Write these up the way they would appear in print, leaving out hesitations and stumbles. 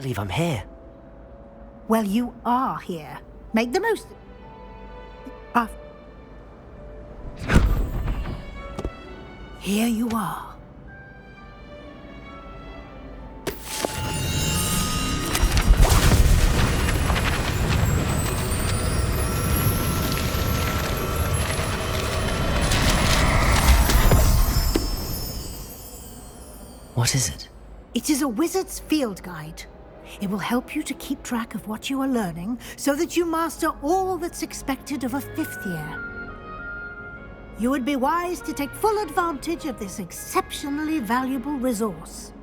believe I'm here. Well, you are here. Make the most... Here you are. What is it? It is a wizard's field guide. It will help you to keep track of what you are learning so that you master all that's expected of a 5th year. You would be wise to take full advantage of this exceptionally valuable resource.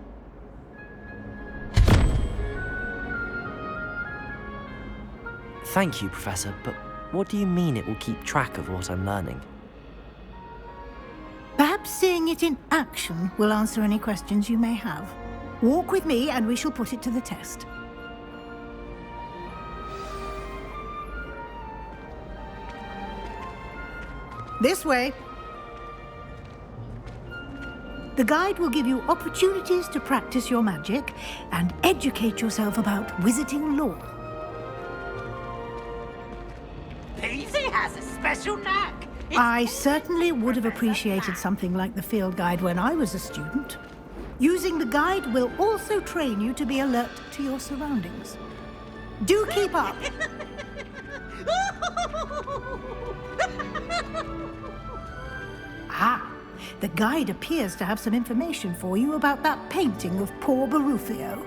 Thank you, Professor, but what do you mean it will keep track of what I'm learning? Perhaps seeing it in action will answer any questions you may have. Walk with me and we shall put it to the test. This way. The guide will give you opportunities to practice your magic and educate yourself about wizarding lore. Peasy has a special knack. I certainly would have appreciated something like the field guide when I was a student. Using the guide will also train you to be alert to your surroundings. Do keep up! Ah, the guide appears to have some information for you about that painting of poor Barufio.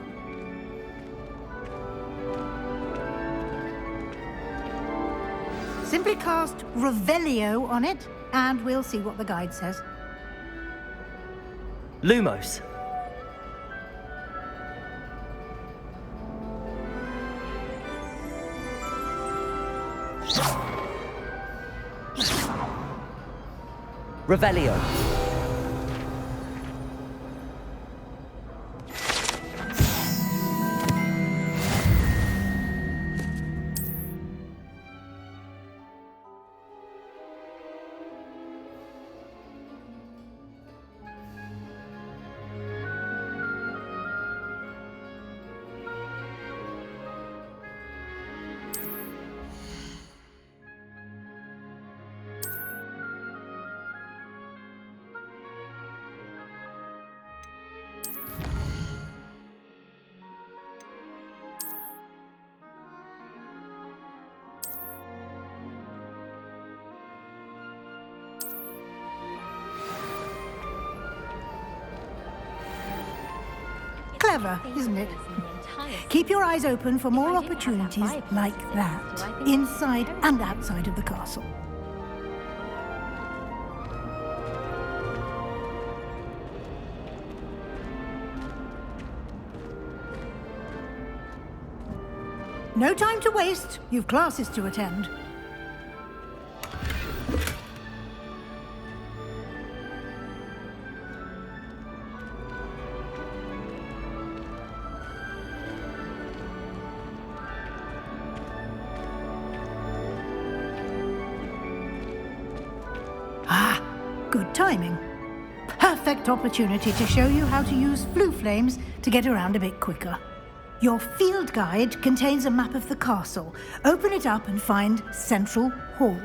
Simply cast Revelio on it, and we'll see what the guide says. Lumos. Revelio. Clever, isn't it? Keep your eyes open for more opportunities like that, inside and outside of the castle. No time to waste. You've classes to attend. Ah, good timing. Perfect opportunity to show you how to use flue flames to get around a bit quicker. Your field guide contains a map of the castle. Open it up and find Central Hall.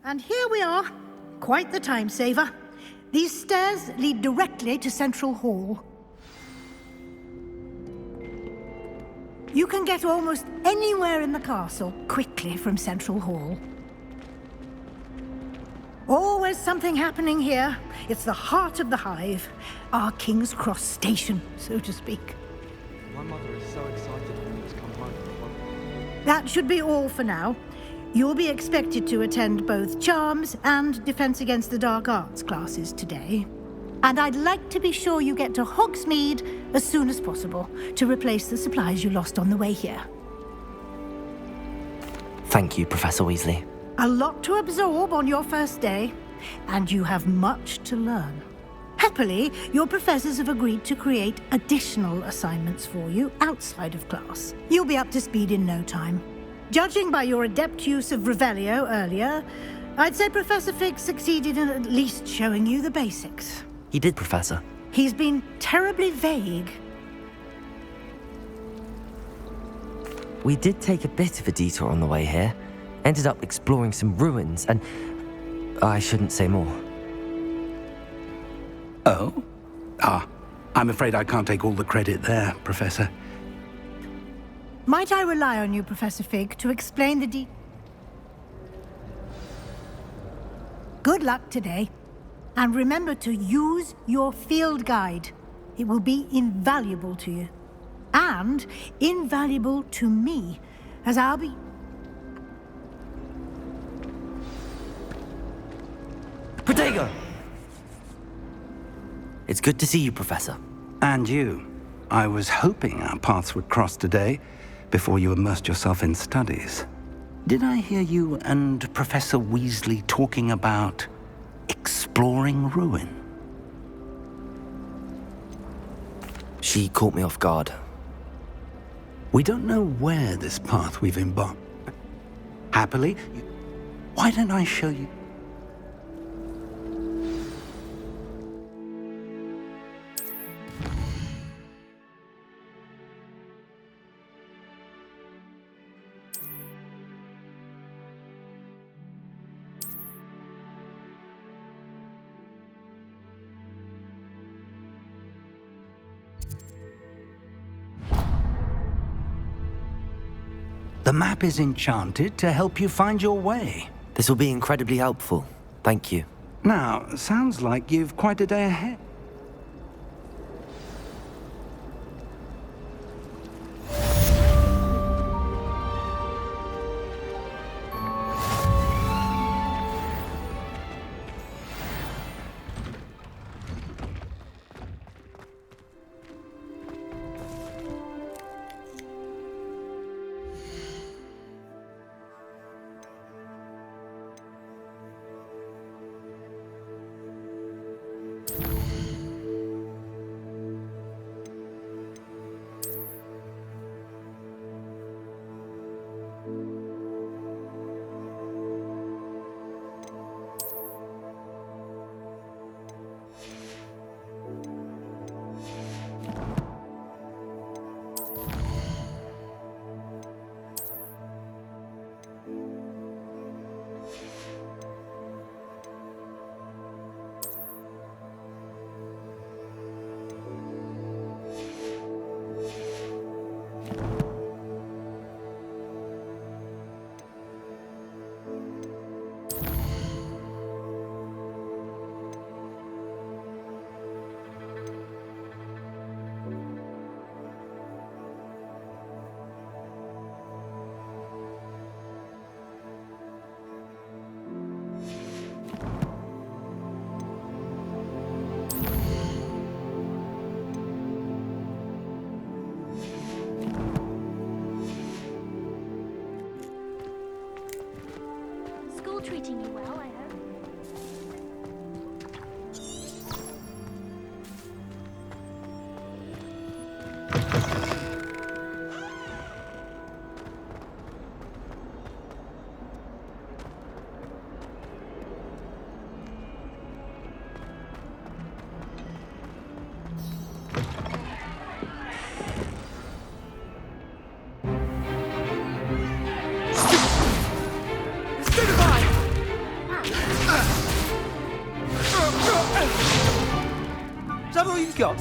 And here we are. Quite the time saver. These stairs lead directly to Central Hall. You can get almost anywhere in the castle quickly from Central Hall. Always something happening here. It's the heart of the Hive. Our King's Cross station, so to speak. My mother is so excited for me to come home. That should be all for now. You'll be expected to attend both Charms and Defense Against the Dark Arts classes today. And I'd like to be sure you get to Hogsmeade as soon as possible to replace the supplies you lost on the way here. Thank you, Professor Weasley. A lot to absorb on your first day, and you have much to learn. Happily, your professors have agreed to create additional assignments for you outside of class. You'll be up to speed in no time. Judging by your adept use of Revelio earlier, I'd say Professor Fig succeeded in at least showing you the basics. He did, Professor. He's been terribly vague. We did take a bit of a detour on the way here. Ended up exploring some ruins, and I shouldn't say more. Oh? I'm afraid I can't take all the credit there, Professor. Might I rely on you, Professor Fig, to explain the Good luck today. And remember to use your field guide. It will be invaluable to you. And invaluable to me, as I'll be... Protego! It's good to see you, Professor. And you. I was hoping our paths would cross today, before you immersed yourself in studies. Did I hear you and Professor Weasley talking about exploring ruin? She caught me off guard. We don't know where this path we've embarked. Happily, why don't I show you? The map is enchanted to help you find your way. This will be incredibly helpful. Thank you. Now, sounds like you've quite a day ahead. Treating you well, I hope. Is that all you've got?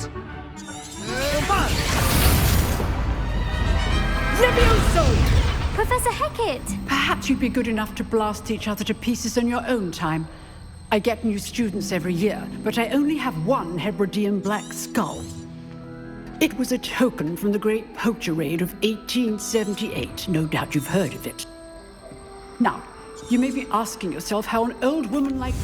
Levioso! Professor Hecat! Perhaps you'd be good enough to blast each other to pieces in your own time. I get new students every year, but I only have one Hebridean black skull. It was a token from the Great Poacher Raid of 1878. No doubt you've heard of it. Now, you may be asking yourself how an old woman like...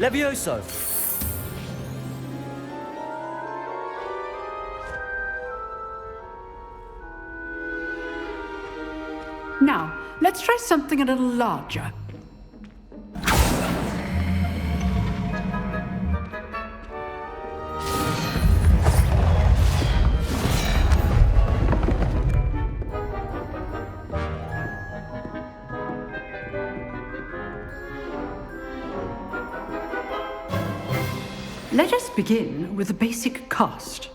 Levioso! Now, let's try something a little larger. Let us begin with the basic cast.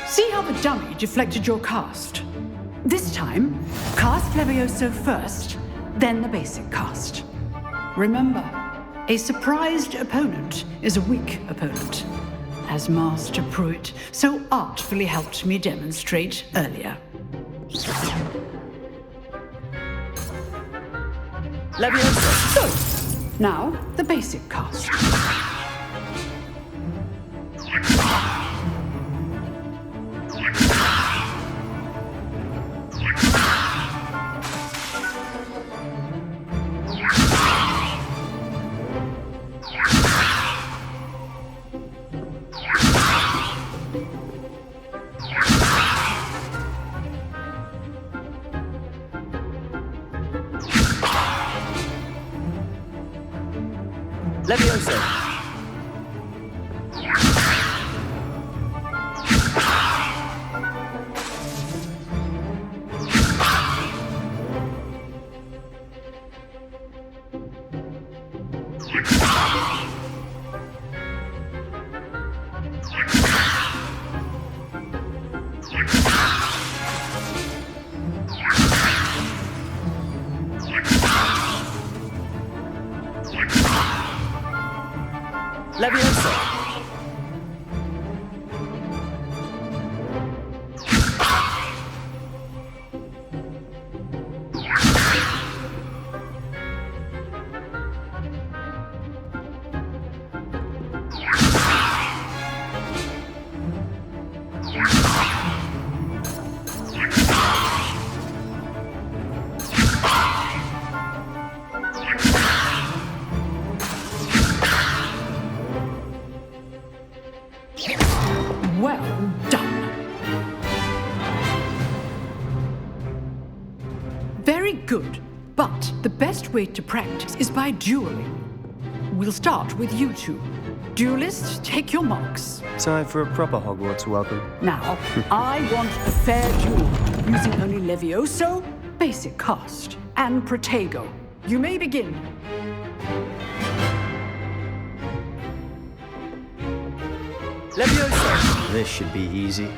See how the dummy deflected your cast? This time, cast Levioso first, then the basic cast. Remember, a surprised opponent is a weak opponent, as Master Pruitt so artfully helped me demonstrate earlier. Levioso! So, now the basic cast. Levioso! Levioso! Well done. Very good, but the best way to practice is by dueling. We'll start with you two. Duelists, take your marks. Time for a proper Hogwarts welcome. Now, I want a fair duel, using only Levioso, basic cast, and Protego. You may begin. Levioso! This should be easy.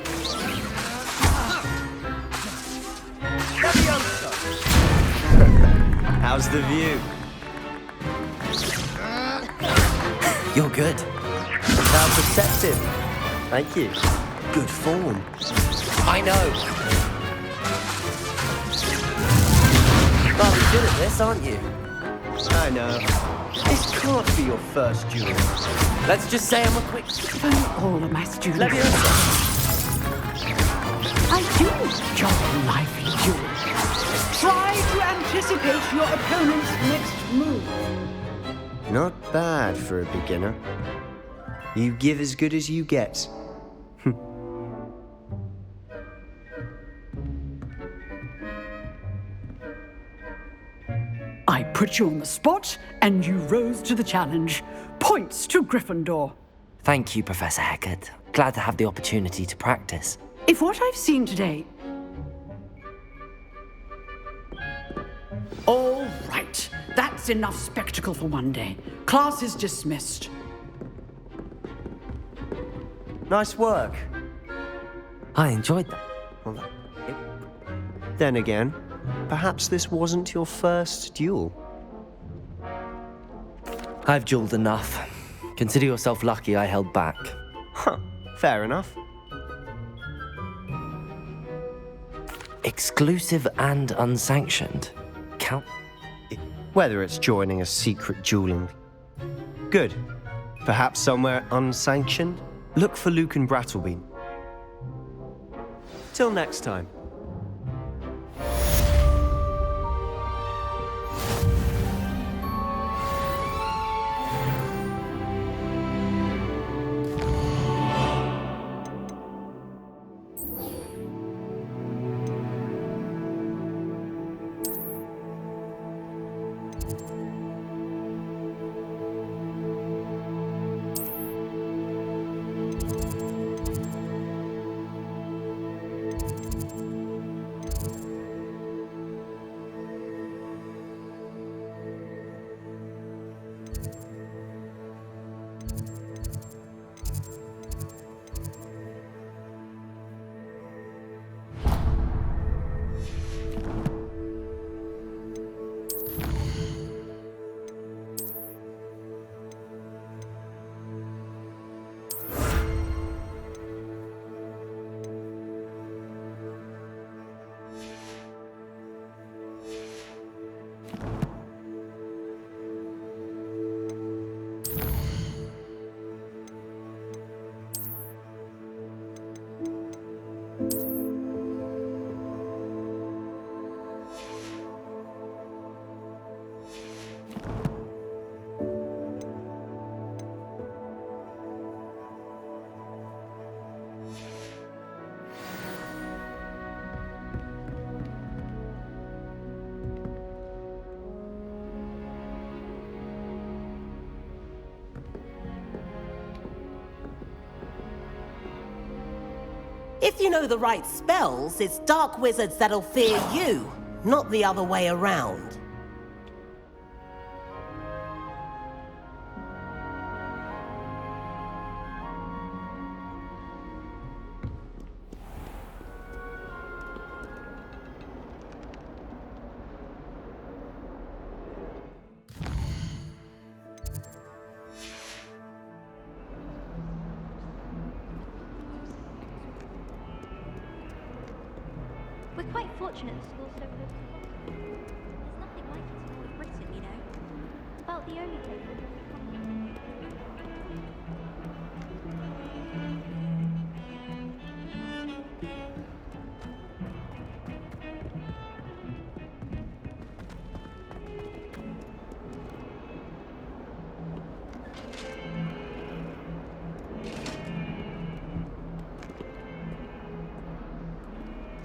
Levioso! How's the view? You're good. How perceptive. Thank you. Good form. I know. Rather good at this, aren't you? I know. This can't be your first duel. Let's just say I'm a quick... Phone all of my students. Leviosa! I do enjoy lively duels. Try to anticipate your opponent's next move. Not bad for a beginner. You give as good as you get. I put you on the spot, and you rose to the challenge. Points to Gryffindor. Thank you, Professor Heckard. Glad to have the opportunity to practice. If what I've seen today... All right. That's enough spectacle for one day. Class is dismissed. Nice work. I enjoyed that. Well, then again, perhaps this wasn't your first duel. I've dueled enough. Consider yourself lucky I held back. Huh, fair enough. Exclusive and unsanctioned. Count... Whether it's joining a secret dueling. Good. Perhaps somewhere unsanctioned? Look for Luke and Brattlebean. Till next time. If you know the right spells, it's dark wizards that'll fear you, not the other way around. We're quite fortunate the school's so close to Hogwarts. There's nothing like it in all of Britain, you know. About the only place that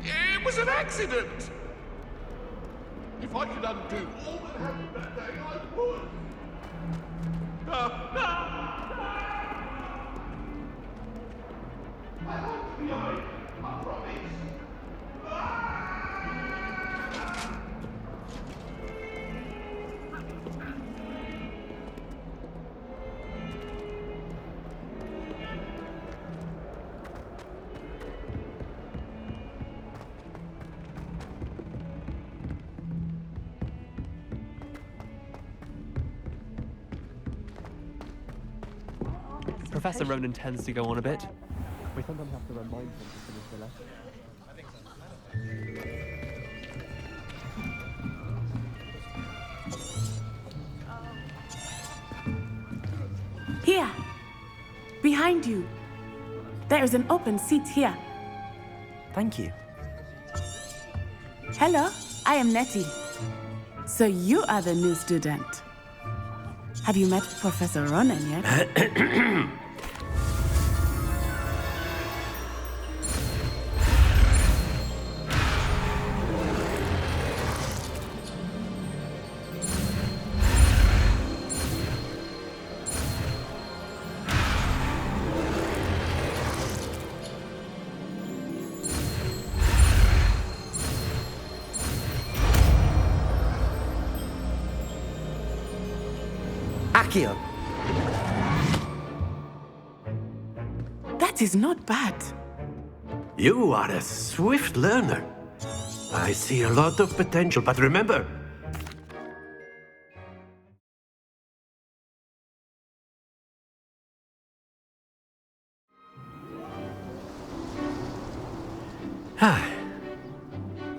It was an accident! If I could undo all that happened that day, I would! I hope to be I promise. Professor Ronan tends to go on a bit. We sometimes have to remind him to finish the lesson. behind you. There is an open seat here. Thank you. Hello, I am Nettie. So you are the new student. Have you met Professor Ronan yet? Accio! That is not bad. You are a swift learner. I see a lot of potential, but remember,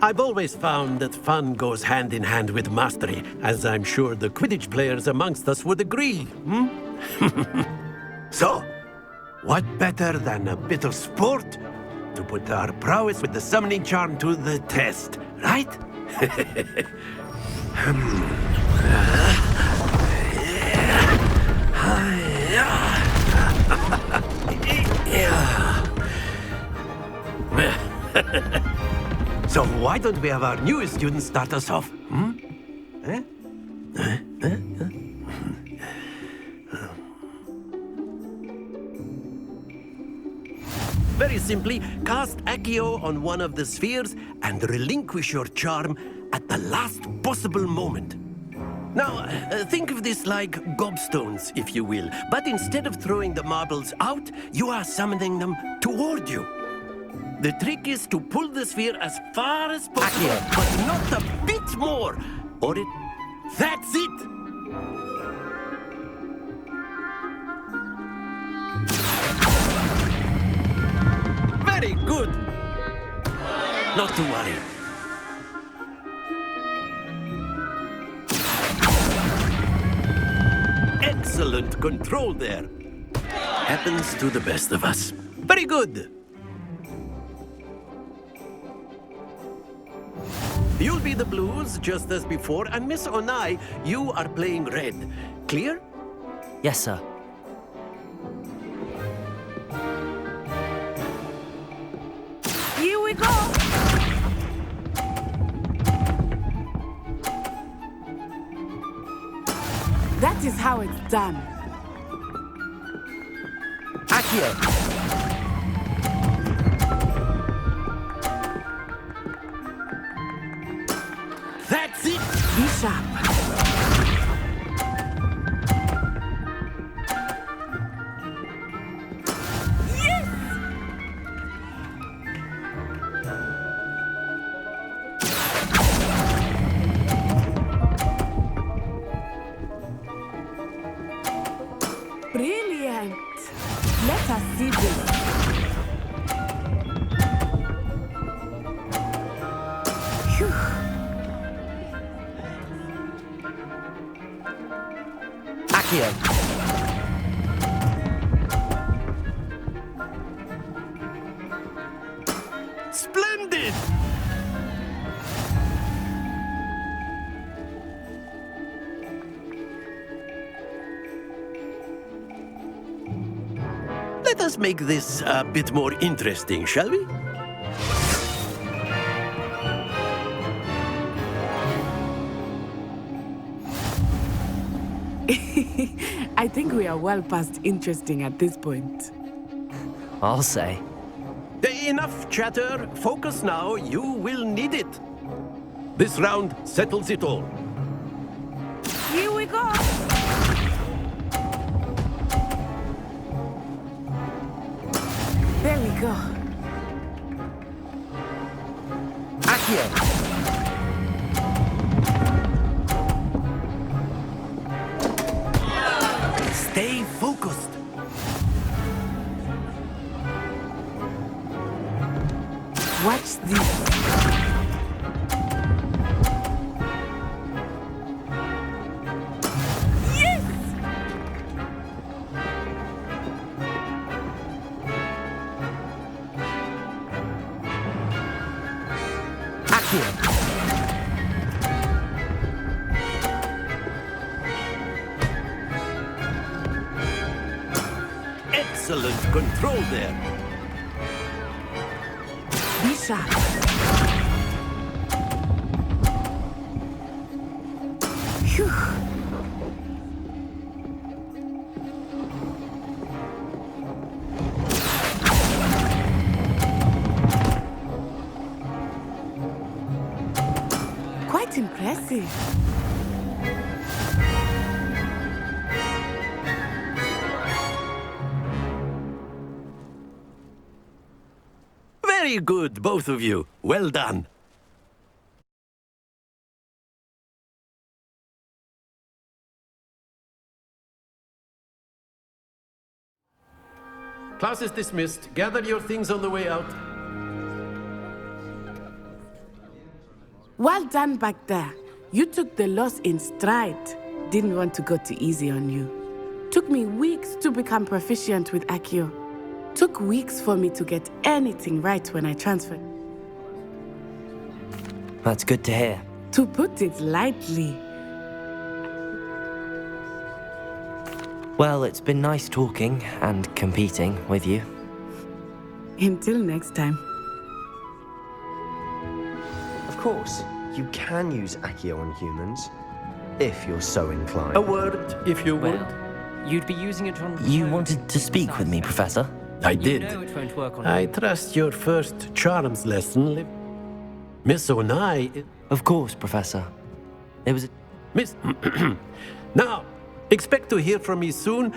I've always found that fun goes hand in hand with mastery, as I'm sure the Quidditch players amongst us would agree, So, what better than a bit of sport to put our prowess with the summoning charm to the test, right? So why don't we have our newest student start us off? Very simply, cast Accio on one of the spheres and relinquish your charm at the last possible moment. Now, think of this like gobstones, if you will, but instead of throwing the marbles out, you are summoning them toward you. The trick is to pull the sphere as far as possible, but not a bit more, or it... That's it! Very good! Not to worry. Excellent control there. Happens to the best of us. Very good. You'll be the blues, just as before, and Miss Onai, you are playing red. Clear? Yes, sir. Here we go! That is how it's done. Accio! That's it! Be sharp. Yes! Brilliant! Let us see this. Phew. Accio! Splendid! Let us make this a bit more interesting, shall we? I think we are well past interesting at this point. I'll say. Enough chatter. Focus now. You will need it. This round settles it all. Here we go! There we go. Accio! Stay focused. Watch this. Yes! Accio! Excellent control there. Be sharp. Phew. Quite impressive. Very good, both of you. Well done. Class is dismissed. Gather your things on the way out. Well done back there. You took the loss in stride. Didn't want to go too easy on you. Took me weeks to become proficient with Accio. Took weeks for me to get anything right when I transferred. That's good to hear. To put it lightly. Well, it's been nice talking and competing with you. Until next time. Of course, you can use Accio on humans, if you're so inclined. A word, if you would. Well, you'd be using it on... You wanted to speak with me, Professor? I did. You know it won't work on I trust your first charms lesson. Miss Onai... Of course, Professor. It was a... Miss... Now, expect to hear from me soon.